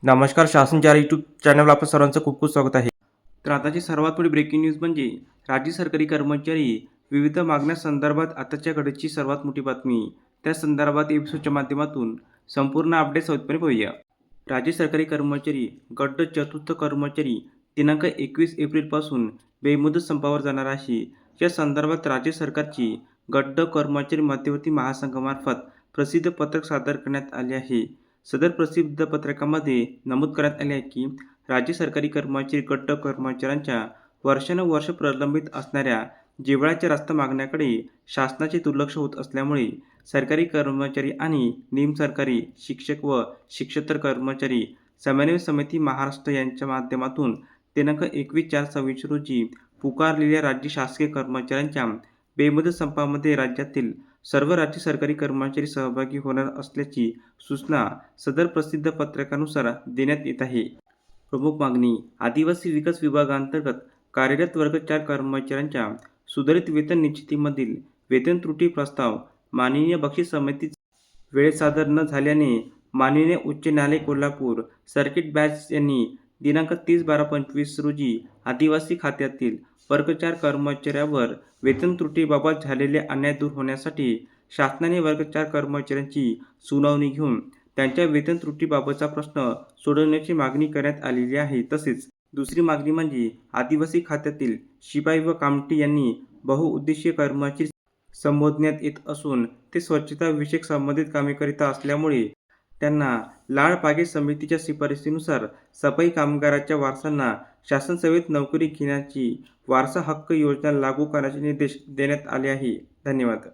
नमस्कार. शासन 4 यूट्यूब चॅनलवर आपलं सर्वांचं खूप खूप स्वागत आहे. तर आताची सर्वात मोठी ब्रेकिंग न्यूज म्हणजे राज्य सरकारी कर्मचारी विविध मागण्यांसंदर्भात आताच्या घडीची सर्वात मोठी बातमी. त्या संदर्भात एपिसोडच्या माध्यमातून संपूर्ण अपडेट सविस्तरपणे पाहूया. राज्य सरकारी कर्मचारी गट चतुर्थ कर्मचारी दिनांक 21 एप्रिलपासून बेमुदत संपावर जाणार आहे. या संदर्भात राज्य सरकारची गट कर्मचारी मध्यवर्ती महासंघामार्फत प्रसिद्ध पत्रक सादर करण्यात आले आहे. सदर प्रसिद्ध पत्रकामध्ये नमूद करण्यात आले आहे की राज्य सरकारी कर्मचारी गट कर्मचाऱ्यांच्या वर्षानुवर्ष प्रलंबित असणाऱ्या जिव्हाळ्याच्या रास्त मागण्याकडे शासनाचे दुर्लक्ष होत असल्यामुळे सरकारी कर्मचारी आणि निमसरकारी शिक्षक व शिक्षकेतर कर्मचारी समन्वय समिती महाराष्ट्र यांच्या माध्यमातून दिनांक 21/4/26 रोजी पुकारलेल्या राज्य शासकीय कर्मचाऱ्यांच्या बेमुदत संपामध्ये राज्यातील सर्व राज्य सरकारी कर्मचारी सहभागी होणार असल्याची सूचना सदर प्रसिद्ध पत्रकानुसार देण्यात येत आहे. प्रमुख मागणी आदिवासी विकास विभागांतर्गत कार्यरत वर्ग 4 कर्मचाऱ्यांच्या सुधारित वेतन निश्चितीमधील वेतन त्रुटी प्रस्ताव माननीय बक्षीस समितीत वेळेत सादर न झाल्याने माननीय उच्च न्यायालय कोल्हापूर सर्किट बेंच यांनी दिनांक 30/12/25 रोजी आदिवासी खात्यातील वर्ग 4 कर्मचाऱ्यावर वेतन त्रुटीबाबत झालेले अन्याय दूर होण्यासाठी शासनाने वर्ग 4 कर्मचाऱ्यांची सुनावणी घेऊन त्यांच्या वेतन त्रुटीबाबतचा प्रश्न सोडवण्याची मागणी करण्यात आलेली आहे. तसेच दुसरी मागणी म्हणजे आदिवासी खात्यातील शिपाई व कामठी यांनी बहुउद्देशीय कर्मचारी संबोधण्यात येत असून ते स्वच्छता विषयक संबंधित कामे करीत असल्यामुळे त्यांना लाड पॅकेज समितीच्या शिफारसीनुसार सफाई कामगाराच्या वारसांना शासन सेवेत नोकरी घेण्याची वारसा हक्क योजना लागू करण्याचे निर्देश देण्यात आले आहे. धन्यवाद.